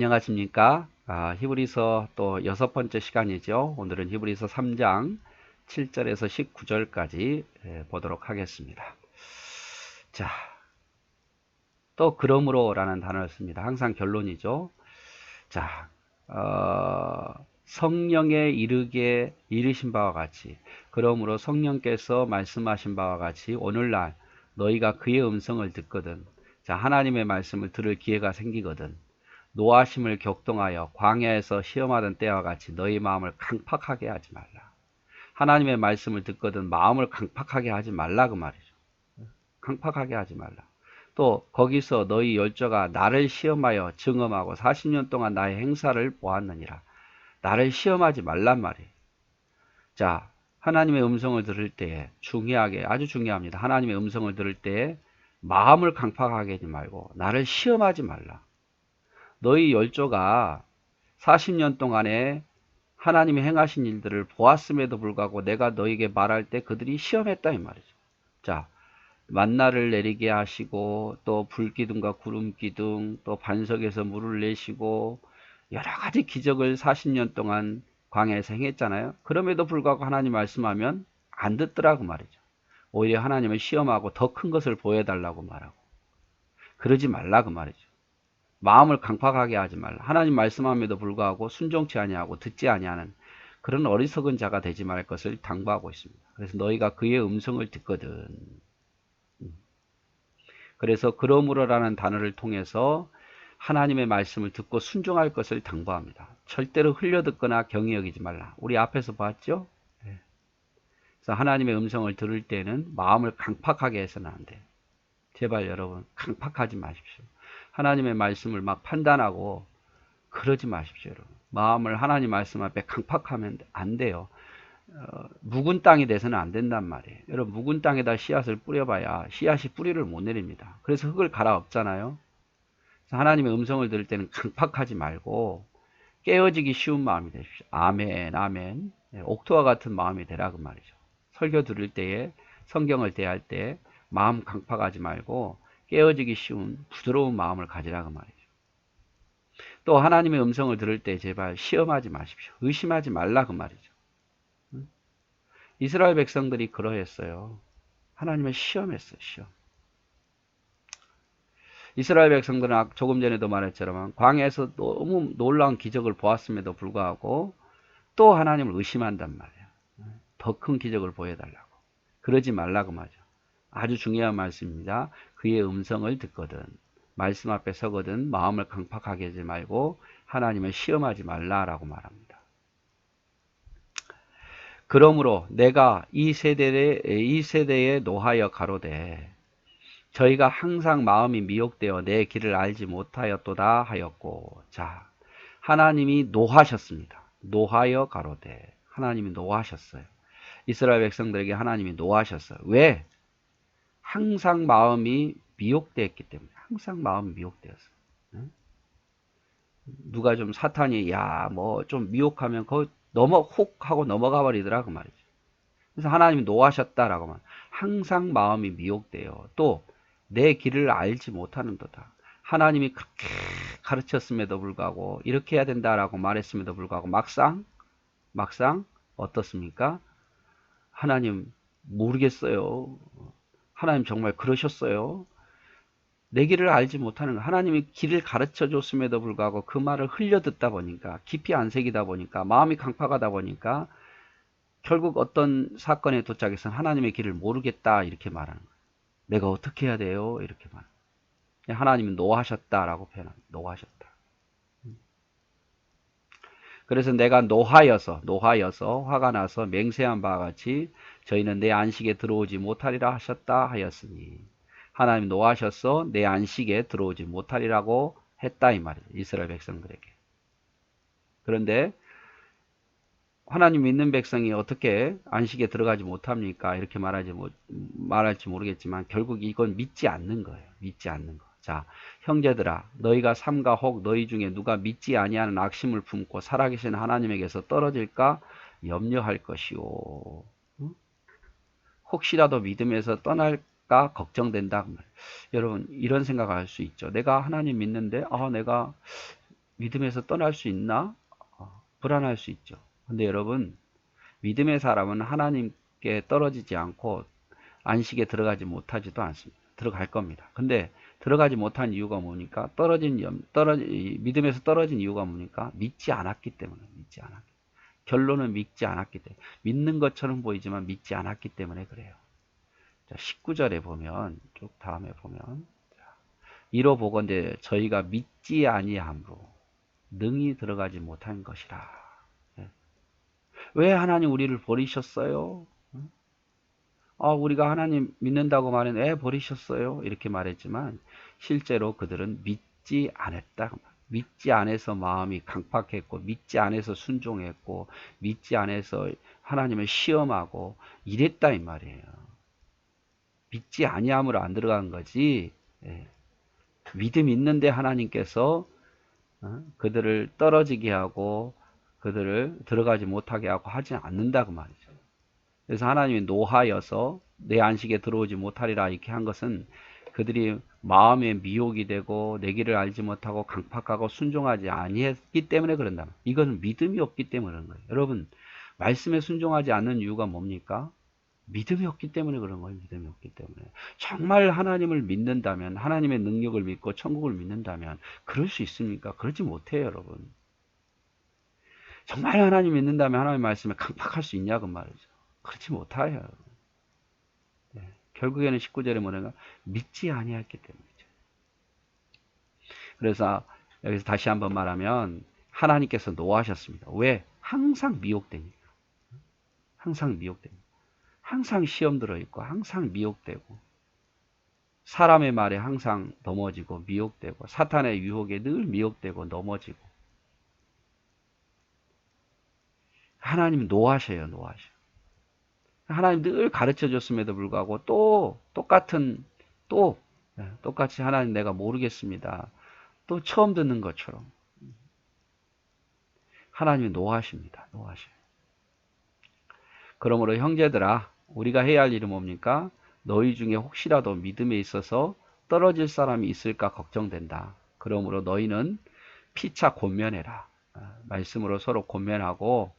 안녕하십니까? 히브리서 또 6번째 시간이죠. 오늘은 히브리서 3장 7절에서 19절까지 보도록 하겠습니다. 자, 또 그러므로라는 단어를 씁니다. 항상 결론이죠. 자, 성령에 이르신 바와 같이, 그러므로 성령께서 말씀하신 바와 같이 오늘날 너희가 그의 음성을 듣거든, 자, 하나님의 말씀을 들을 기회가 생기거든, 노하심을 격동하여 광야에서 시험하던 때와 같이 너희 마음을 강팍하게 하지 말라. 하나님의 말씀을 듣거든 마음을 강팍하게 하지 말라, 그 말이죠. 강팍하게 하지 말라. 또 거기서 너희 열조가 나를 시험하여 증언하고 40년 동안 나의 행사를 보았느니라. 나를 시험하지 말란 말이에요. 자, 하나님의 음성을 들을 때에 중요하게, 아주 중요합니다. 하나님의 음성을 들을 때에 마음을 강팍하게 하지 말고 나를 시험하지 말라. 너희 열조가 40년 동안에 하나님이 행하신 일들을 보았음에도 불구하고 내가 너에게 말할 때 그들이 시험했다, 이 말이죠. 자, 만나를 내리게 하시고 또 불기둥과 구름기둥, 또 반석에서 물을 내시고 여러 가지 기적을 40년 동안 광야에서 행했잖아요. 그럼에도 불구하고 하나님 말씀하면 안 듣더라, 그 말이죠. 오히려 하나님을 시험하고 더 큰 것을 보여달라고 말하고, 그러지 말라, 그 말이죠. 마음을 강팍하게 하지 말라. 하나님 말씀함에도 불구하고 순종치 아니하고 듣지 아니하는 그런 어리석은 자가 되지 말 것을 당부하고 있습니다. 그래서 너희가 그의 음성을 듣거든. 그래서 그러므로라는 단어를 통해서 하나님의 말씀을 듣고 순종할 것을 당부합니다. 절대로 흘려듣거나 경히 여기지 말라. 우리 앞에서 봤죠? 그래서 하나님의 음성을 들을 때는 마음을 강팍하게 해서는 안 돼요. 제발 여러분 강팍하지 마십시오. 하나님의 말씀을 막 판단하고 그러지 마십시오, 여러분. 마음을 하나님 말씀 앞에 강팍하면 안 돼요. 묵은 땅이 돼서는 안 된단 말이에요. 여러분, 묵은 땅에다 씨앗을 뿌려봐야 씨앗이 뿌리를 못 내립니다. 그래서 흙을 갈아엎잖아요. 그래서 하나님의 음성을 들을 때는 강팍하지 말고 깨어지기 쉬운 마음이 되십시오. 아멘, 아멘. 옥토와 같은 마음이 되라, 그 말이죠. 설교 들을 때에, 성경을 대할 때 마음 강팍하지 말고 깨어지기 쉬운 부드러운 마음을 가지라, 그 말이죠. 또 하나님의 음성을 들을 때 제발 시험하지 마십시오. 의심하지 말라, 그 말이죠. 이스라엘 백성들이 그러했어요. 하나님을 시험했어요, 시험. 이스라엘 백성들은 조금 전에도 말했지만 광야에서 너무 놀라운 기적을 보았음에도 불구하고 또 하나님을 의심한단 말이에요. 더 큰 기적을 보여달라고. 그러지 말라고 말이죠. 아주 중요한 말씀입니다. 그의 음성을 듣거든, 말씀 앞에 서거든 마음을 강팍하게 하지 말고 하나님을 시험하지 말라라고 말합니다. 그러므로 내가 이 세대에 노하여 가로되 저희가 항상 마음이 미혹되어 내 길을 알지 못하였도다 하였고, 자, 하나님이 노하셨습니다. 노하여 가로되, 하나님이 노하셨어요. 이스라엘 백성들에게 하나님이 노하셨어요. 왜? 항상 마음이 미혹되었기 때문에. 항상 마음이 미혹되었어요. 누가 좀 사탄이 야 뭐 좀 미혹하면 그 훅 하고 넘어가 버리더라, 그 말이죠. 그래서 하나님이 노하셨다라고 말. 항상 마음이 미혹돼요. 또 내 길을 알지 못하는도다. 하나님이 그렇게 가르쳤음에도 불구하고 이렇게 해야 된다라고 말했음에도 불구하고 막상 어떻습니까? 하나님 모르겠어요. 하나님 정말 그러셨어요? 내 길을 알지 못하는 거. 하나님이 길을 가르쳐 줬음에도 불구하고 그 말을 흘려 듣다 보니까, 깊이 안 새기다 보니까, 마음이 강팍하다 보니까 결국 어떤 사건에 도착해서 하나님의 길을 모르겠다 이렇게 말하는 거예요. 내가 어떻게 해야 돼요? 이렇게 말합니다. 하나님은 노하셨다라고 표현합니다. 노하셨다. 그래서 내가 노하여서 화가 나서 맹세한 바와 같이 저희는 내 안식에 들어오지 못하리라 하셨다 하였으니, 하나님 노하셔서 내 안식에 들어오지 못하리라고 했다, 이 말이에요. 이스라엘 백성들에게. 그런데 하나님 믿는 백성이 어떻게 안식에 들어가지 못합니까? 이렇게 말할지 모르겠지만 결국 이건 믿지 않는 거예요. 믿지 않는 거. 자, 형제들아, 너희가 삼가 혹 너희 중에 누가 믿지 아니하는 악심을 품고 살아계신 하나님에게서 떨어질까 염려할 것이오. 혹시라도 믿음에서 떠날까 걱정된다. 여러분, 이런 생각을 할 수 있죠. 내가 하나님 믿는데 내가 믿음에서 떠날 수 있나? 불안할 수 있죠. 근데 여러분, 믿음의 사람은 하나님께 떨어지지 않고 안식에 들어가지 못하지도 않습니다. 들어갈 겁니다. 근데 들어가지 못한 이유가 뭡니까? 믿음에서 떨어진 이유가 뭡니까? 믿지 않았기 때문에. 결론은 믿지 않았기 때문에. 믿는 것처럼 보이지만 믿지 않았기 때문에 그래요. 자, 19절에 보면, 쭉 다음에 보면, 이로 보건대 저희가 믿지 아니함으로 능히 들어가지 못한 것이라. 왜 하나님 우리를 버리셨어요? 우리가 하나님 믿는다고 말했는데 왜 버리셨어요? 이렇게 말했지만 실제로 그들은 믿지 않았다. 믿지 않아서 마음이 강팍했고, 믿지 않아서 순종했고, 믿지 않아서 하나님을 시험하고 이랬다 이 말이에요. 믿지 아니함으로 안 들어간 거지. 믿음 있는데 하나님께서 그들을 떨어지게 하고 그들을 들어가지 못하게 하고 하지 않는다고 말이죠. 그래서 하나님이 노하여서 내 안식에 들어오지 못하리라 이렇게 한 것은 그들이 마음에 미혹이 되고 내 길을 알지 못하고 강팍하고 순종하지 아니했기 때문에 그런다. 이건 믿음이 없기 때문에 그런 거예요. 여러분, 말씀에 순종하지 않는 이유가 뭡니까? 믿음이 없기 때문에 그런 거예요. 믿음이 없기 때문에. 정말 하나님을 믿는다면, 하나님의 능력을 믿고 천국을 믿는다면 그럴 수 있습니까? 그러지 못해요, 여러분. 정말 하나님 믿는다면 하나님의 말씀에 강팍할 수 있냐고 말이죠. 그렇지 못해요. 네. 결국에는 19절에 뭐냐면 믿지 아니했기 때문이죠. 그래서 여기서 다시 한번 말하면 하나님께서 노하셨습니다. 왜? 항상 미혹되니까. 항상 미혹되니까. 항상 시험 들어있고 항상 미혹되고 사람의 말에 항상 넘어지고 미혹되고 사탄의 유혹에 늘 미혹되고 넘어지고 하나님 노하셔요. 하나님 늘 가르쳐 줬음에도 불구하고 똑같이 하나님 내가 모르겠습니다. 또 처음 듣는 것처럼 하나님이 노하십니다. 그러므로 형제들아 우리가 해야 할 일은 뭡니까? 너희 중에 혹시라도 믿음에 있어서 떨어질 사람이 있을까 걱정된다. 그러므로 너희는 피차 권면해라. 말씀으로 서로 권면하고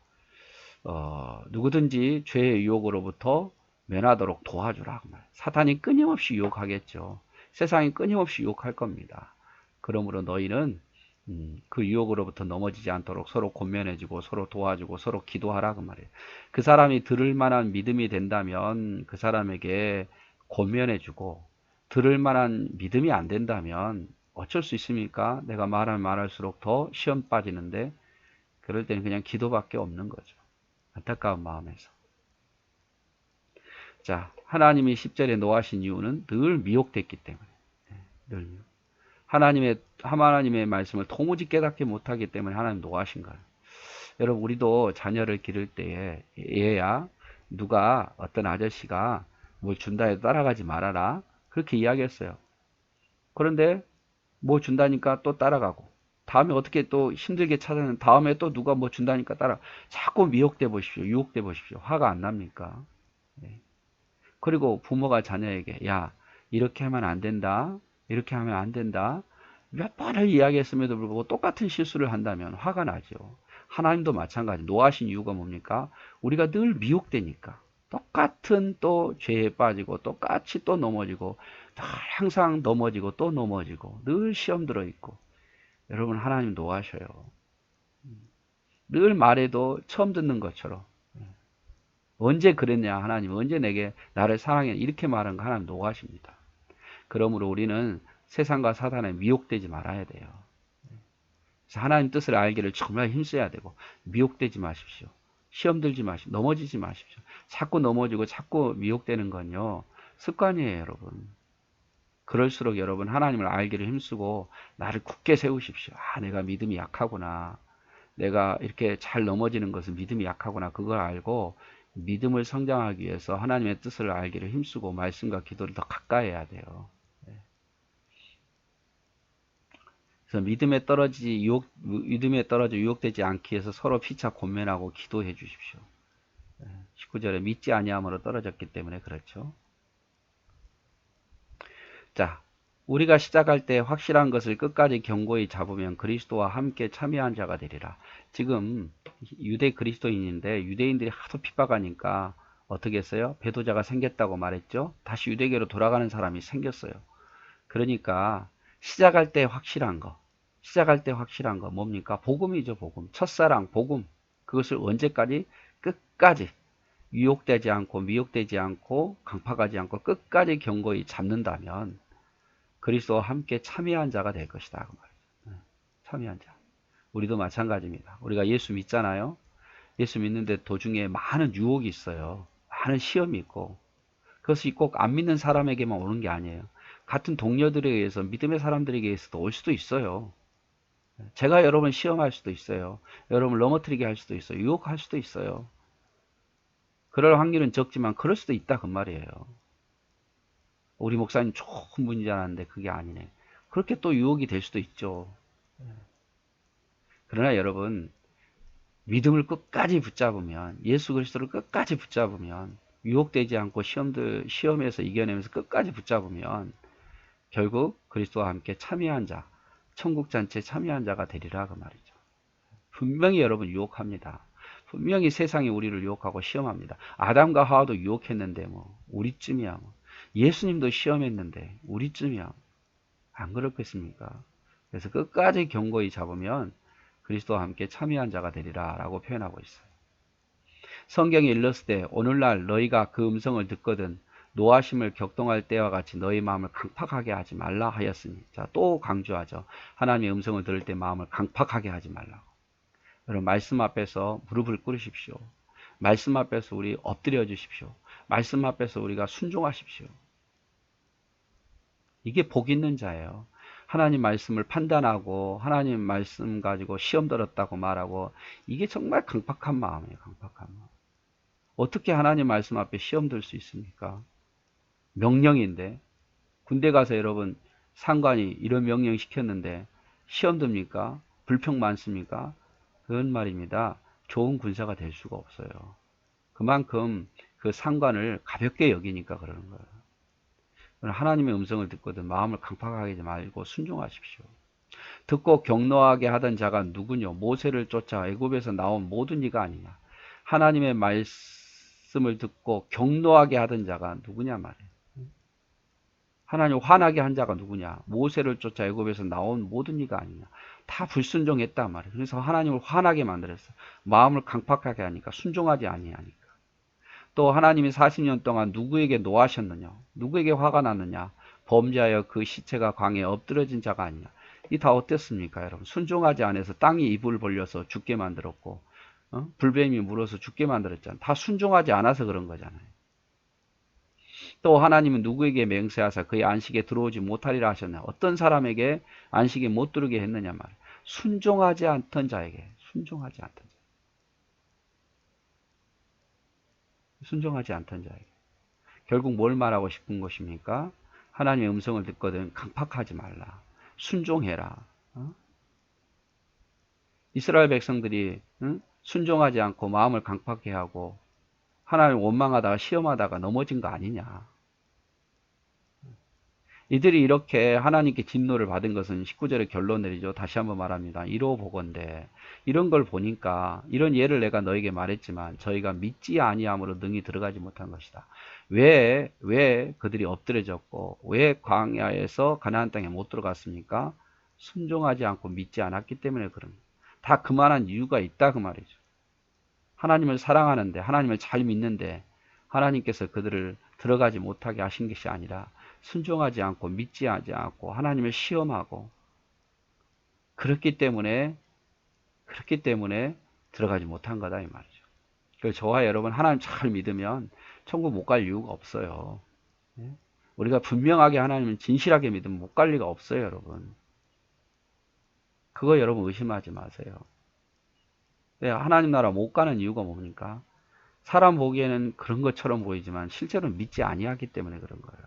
누구든지 죄의 유혹으로부터 면하도록 도와주라. 사탄이 끊임없이 유혹하겠죠. 세상이 끊임없이 유혹할 겁니다. 그러므로 너희는 그 유혹으로부터 넘어지지 않도록 서로 권면해주고 서로 도와주고 서로 기도하라 그 말이에요. 그 사람이 들을 만한 믿음이 된다면 그 사람에게 권면해주고 들을 만한 믿음이 안 된다면 어쩔 수 있습니까? 내가 말하면 말할수록 더 시험 빠지는데 그럴 때는 그냥 기도밖에 없는 거죠. 안타까운 마음에서. 자, 하나님이 10절에 노하신 이유는 늘 미혹됐기 때문에. 늘 하나님의 말씀을 도무지 깨닫지 못하기 때문에 하나님 노하신 거예요. 여러분, 우리도 자녀를 기를 때에 얘야 누가 어떤 아저씨가 뭘 준다 해도 따라가지 말아라. 그렇게 이야기했어요. 그런데 뭐 준다니까 또 따라가고 다음에 어떻게 또 힘들게 찾아내는 다음에 또 누가 뭐 준다니까 따라 자꾸 미혹돼 보십시오. 유혹돼 보십시오. 화가 안 납니까? 네. 그리고 부모가 자녀에게 야 이렇게 하면 안 된다. 이렇게 하면 안 된다. 몇 번을 이야기했음에도 불구하고 똑같은 실수를 한다면 화가 나죠. 하나님도 마찬가지. 노하신 이유가 뭡니까? 우리가 늘 미혹되니까. 똑같은 또 죄에 빠지고 똑같이 또 넘어지고 항상 넘어지고 또 넘어지고 늘 시험 들어있고 여러분 하나님 노하셔요. 늘 말해도 처음 듣는 것처럼 언제 그랬냐 하나님 언제 내게 나를 사랑해 이렇게 말한 거 하나님 노하십니다. 그러므로 우리는 세상과 사단에 미혹되지 말아야 돼요. 그래서 하나님 뜻을 알기를 정말 힘써야 되고 미혹되지 마십시오. 시험 들지 마십시오. 넘어지지 마십시오. 자꾸 넘어지고 자꾸 미혹되는 건요. 습관이에요 여러분. 그럴수록 여러분 하나님을 알기를 힘쓰고 나를 굳게 세우십시오. 내가 믿음이 약하구나. 내가 이렇게 잘 넘어지는 것은 믿음이 약하구나. 그걸 알고 믿음을 성장하기 위해서 하나님의 뜻을 알기를 힘쓰고 말씀과 기도를 더 가까이 해야 돼요. 그래서 믿음에 떨어져 유혹되지 않기 위해서 서로 피차 권면하고 기도해 주십시오. 19절에 믿지 아니함으로 떨어졌기 때문에 그렇죠. 자, 우리가 시작할 때 확실한 것을 끝까지 견고히 잡으면 그리스도와 함께 참여한 자가 되리라. 지금 유대 그리스도인인데 유대인들이 하도 핍박하니까 어떻게 했어요? 배도자가 생겼다고 말했죠. 다시 유대교로 돌아가는 사람이 생겼어요. 그러니까 시작할 때 확실한 거 뭡니까? 복음이죠. 복음. 첫사랑 복음. 그것을 언제까지? 끝까지 유혹되지 않고 미혹되지 않고 강팍하지 않고 끝까지 견고히 잡는다면 그리스도와 함께 참여한 자가 될 것이다. 그 말이죠. 참여한 자. 우리도 마찬가지입니다. 우리가 예수 믿잖아요. 예수 믿는데 도중에 많은 유혹이 있어요. 많은 시험이 있고 그것이 꼭 안 믿는 사람에게만 오는 게 아니에요. 같은 동료들에 의해서 믿음의 사람들에게 의해서도 올 수도 있어요. 제가 여러분 시험할 수도 있어요. 여러분을 넘어뜨리게 할 수도 있어요. 유혹할 수도 있어요. 그럴 확률은 적지만 그럴 수도 있다 그 말이에요. 우리 목사님 좋은 분인 줄 알았는데 그게 아니네. 그렇게 또 유혹이 될 수도 있죠. 그러나 여러분 믿음을 끝까지 붙잡으면 예수 그리스도를 끝까지 붙잡으면 유혹되지 않고 시험에서 이겨내면서 끝까지 붙잡으면 결국 그리스도와 함께 참여한 자, 천국 잔치에 참여한 자가 되리라 그 말이죠. 분명히 여러분 유혹합니다. 분명히 세상이 우리를 유혹하고 시험합니다. 아담과 하와도 유혹했는데 뭐 우리쯤이야. 뭐. 예수님도 시험했는데 우리쯤이야. 안 그렇겠습니까? 그래서 끝까지 견고히 잡으면 그리스도와 함께 참여한 자가 되리라 라고 표현하고 있어요. 성경이 일렀을 때 오늘날 너희가 그 음성을 듣거든 노하심을 격동할 때와 같이 너희 마음을 강팍하게 하지 말라 하였으니 자, 또 강조하죠. 하나님의 음성을 들을 때 마음을 강팍하게 하지 말라고. 여러분 말씀 앞에서 무릎을 꿇으십시오. 말씀 앞에서 우리 엎드려 주십시오. 말씀 앞에서 우리가 순종하십시오. 이게 복 있는 자예요. 하나님 말씀을 판단하고 하나님 말씀 가지고 시험 들었다고 말하고 이게 정말 강팍한 마음이에요. 강팍한 마음. 어떻게 하나님 말씀 앞에 시험 들 수 있습니까? 명령인데 군대 가서 여러분 상관이 이런 명령 시켰는데 시험 듭니까? 불평 많습니까? 그런 말입니다. 좋은 군사가 될 수가 없어요. 그만큼 그 상관을 가볍게 여기니까 그러는 거예요. 하나님의 음성을 듣거든 마음을 강팍하게 하지 말고 순종하십시오. 듣고 경노하게 하던 자가 누구뇨? 모세를 쫓아 애굽에서 나온 모든 이가 아니냐. 하나님의 말씀을 듣고 경노하게 하던 자가 누구냐 말이에요. 하나님 화나게 한 자가 누구냐? 모세를 쫓아 애굽에서 나온 모든 이가 아니냐. 다 불순종했단 말이에요. 그래서 하나님을 화나게 만들었어요. 마음을 강팍하게 하니까 순종하지 아니하니까. 또 하나님이 40년 동안 누구에게 노하셨느냐? 누구에게 화가 났느냐? 범죄하여 그 시체가 광에 엎드러진 자가 아니냐? 이 다 어땠습니까, 여러분? 순종하지 않아서 땅이 이불 벌려서 죽게 만들었고, 불뱀이 물어서 죽게 만들었잖아요. 다 순종하지 않아서 그런 거잖아요. 또 하나님은 누구에게 맹세하사 그의 안식에 들어오지 못하리라 하셨냐? 어떤 사람에게 안식에 못 들어오게 했느냐 말이에요. 순종하지 않던 자에게, 순종하지 않던 자. 순종하지 않던 자에게. 결국 뭘 말하고 싶은 것입니까? 하나님의 음성을 듣거든 강팍하지 말라. 순종해라. 이스라엘 백성들이 순종하지 않고 마음을 강팍해 하고 하나님을 원망하다가 시험하다가 넘어진 거 아니냐. 이들이 이렇게 하나님께 진노를 받은 것은 19절에 결론 내리죠. 다시 한번 말합니다. 이로 보건대 이런 걸 보니까 이런 예를 내가 너에게 말했지만 저희가 믿지 아니함으로 능히 들어가지 못한 것이다. 왜 그들이 엎드려졌고 왜 광야에서 가나안 땅에 못 들어갔습니까? 순종하지 않고 믿지 않았기 때문에 그런 다 그만한 이유가 있다 그 말이죠. 하나님을 사랑하는데 하나님을 잘 믿는데 하나님께서 그들을 들어가지 못하게 하신 것이 아니라 순종하지 않고 믿지 않고 하나님을 시험하고 그렇기 때문에 들어가지 못한 거다 이 말이죠. 그래서 저와 여러분 하나님 잘 믿으면 천국 못 갈 이유가 없어요. 우리가 분명하게 하나님을 진실하게 믿으면 못 갈 리가 없어요, 여러분. 그거 여러분 의심하지 마세요. 하나님 나라 못 가는 이유가 뭡니까? 사람 보기에는 그런 것처럼 보이지만 실제로는 믿지 아니하기 때문에 그런 거예요.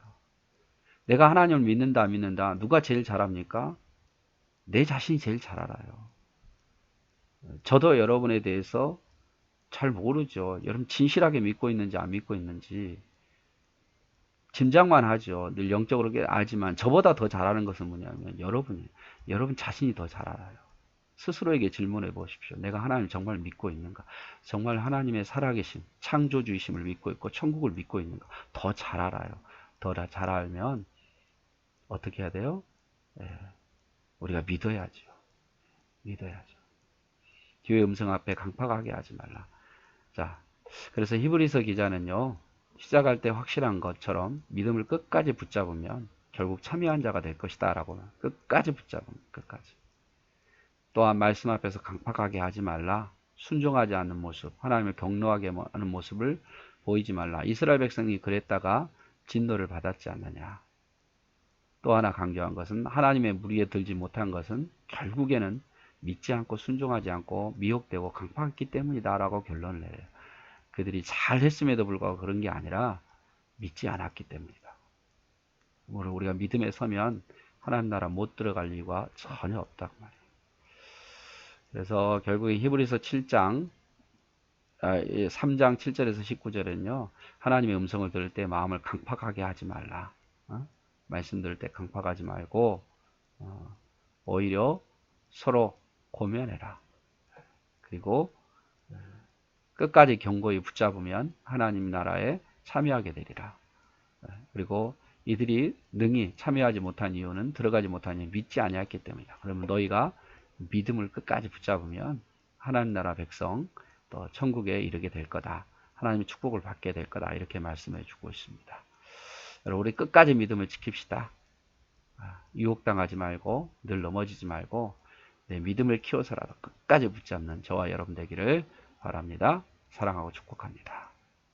내가 하나님을 믿는다 안 믿는다 누가 제일 잘합니까? 내 자신이 제일 잘 알아요. 저도 여러분에 대해서 잘 모르죠. 여러분 진실하게 믿고 있는지 안 믿고 있는지 짐작만 하죠. 늘 영적으로 알지만 저보다 더 잘하는 것은 뭐냐면 여러분이 여러분 자신이 더 잘 알아요. 스스로에게 질문해 보십시오. 내가 하나님을 정말 믿고 있는가? 정말 하나님의 살아계심, 창조주이심을 믿고 있고 천국을 믿고 있는가? 더 잘 알아요. 더 잘 알면 어떻게 해야 돼요? 예, 우리가 믿어야죠. 믿어야죠. 뒤의 음성 앞에 강팍하게 하지 말라. 자, 그래서 히브리서 기자는요, 시작할 때 확실한 것처럼 믿음을 끝까지 붙잡으면 결국 참여한 자가 될 것이다 라고 끝까지 붙잡으면 끝까지. 또한 말씀 앞에서 강팍하게 하지 말라. 순종하지 않는 모습, 하나님을 경노하게 하는 모습을 보이지 말라. 이스라엘 백성이 그랬다가 진노를 받았지 않느냐. 또 하나 강조한 것은 하나님의 무리에 들지 못한 것은 결국에는 믿지 않고 순종하지 않고 미혹되고 강팍했기 때문이다 라고 결론을 내려요. 그들이 잘했음에도 불구하고 그런 게 아니라 믿지 않았기 때문이다. 우리가 믿음에 서면 하나님 나라 못 들어갈 이유가 전혀 없다고 말이에요. 그래서 결국에 히브리서 3장 7절에서 19절은요. 하나님의 음성을 들을 때 마음을 강팍하게 하지 말라. 말씀 들을 때 강팍하지 말고 오히려 서로 고면해라. 그리고 끝까지 견고히 붙잡으면 하나님 나라에 참여하게 되리라. 그리고 이들이 능히 참여하지 못한 이유는 들어가지 못한 이유 믿지 아니했기 때문이다. 그러면 너희가 믿음을 끝까지 붙잡으면 하나님 나라 백성 또 천국에 이르게 될 거다. 하나님의 축복을 받게 될 거다. 이렇게 말씀해 주고 있습니다. 여러분 우리 끝까지 믿음을 지킵시다. 유혹당하지 말고 늘 넘어지지 말고 내 믿음을 키워서라도 끝까지 붙잡는 저와 여러분 되기를 바랍니다. 사랑하고 축복합니다.